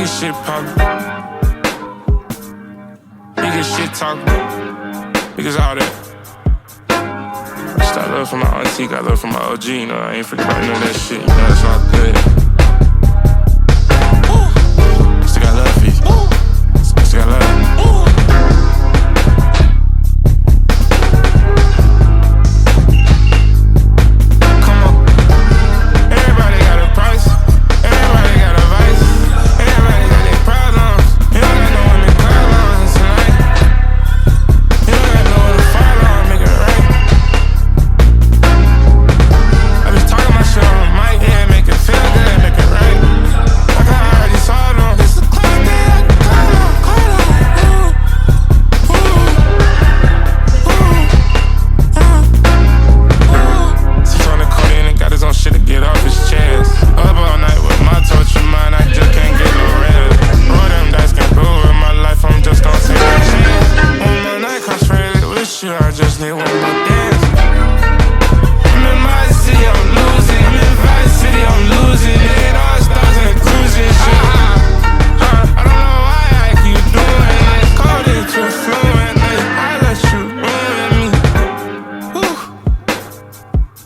Nigga shit poppin'. Nigga shit talkin'. Niggas all that. Got love from my auntie, got love from my OG, you know, I ain't forgetting none of that shit, you know, it's all good. Still got love for you. Still got love. Come on. Everybody got a price. Everybody got a vice. Everybody got their problems. You don't got no one to call on tonight. You don't got no one to fall on, make it right. I just need one more dance. I'm in my city, I'm losing. I'm in Vice City, I'm losing. It all stars and cruising shit. I don't know why I keep doing this. Cold it too fluent. I let you ruin me. Woo.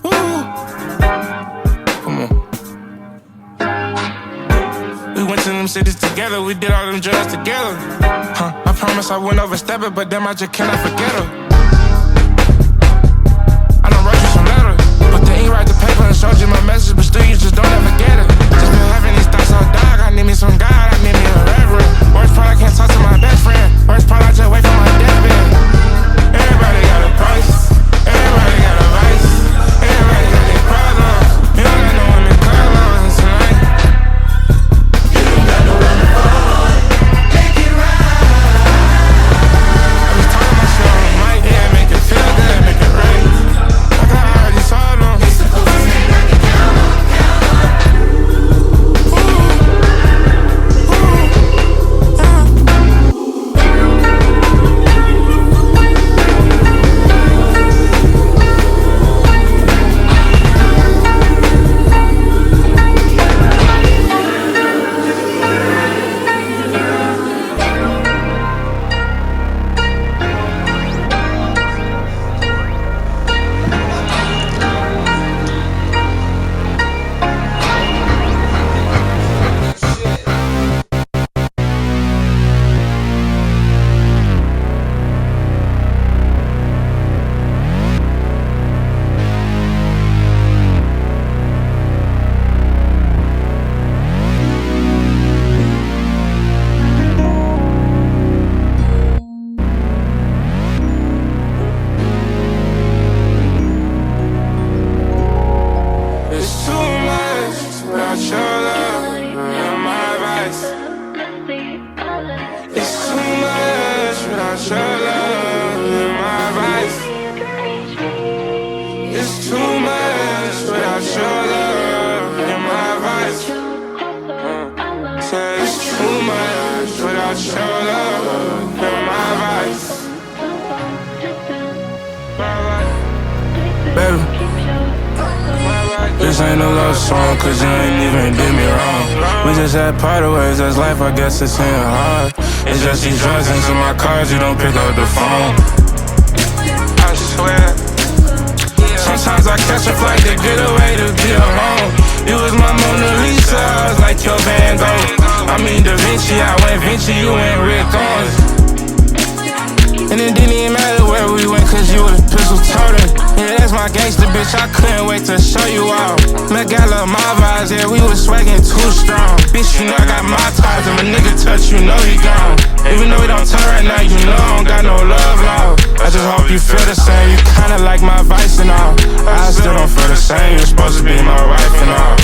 Woo. Come on. We went to them cities together. We did all them drugs together. I promise I wouldn't overstep it, but damn, I just cannot forget her. Showed you my message, but still you just don't ever get it. Just been having these thoughts all dog. I need me some God, I need me a reverend. Worst part, I can't talk to my best friend. Worst part, I just wait for my deathbed. Everybody got a price. Everybody got a vice. Everybody got their problems. You don't got no one to call on tonight. You don't got no one to call on. Make it right. I was talking my shit on the mic, yeah, make it feel good, make it right. Like I already saw them. Baby, this ain't a love song, cause you ain't even did me wrong. We just had parted ways, that's life, I guess it's ain't hard. It's just these drugs into my cars, you don't pick up the phone. I swear, sometimes I catch a flight to get away to be alone. You was my Mona Lisa, I was like your Van Gogh. I mean Da Vinci, I went Vinci, you went Rick Owens. And it didn't even matter where we went, cause you was pistol toting. Yeah, that's my gangster bitch, I couldn't wait to show you all. Met got love my vibes, yeah, we was swaggin' too strong. Bitch, you know I got my ties, if a nigga touch, you know he gone. Even though we don't talk right now, you know I don't got no love lost. I just hope you feel the same, you kinda like my vice and all. I still don't feel the same, you're supposed to be my wife and all.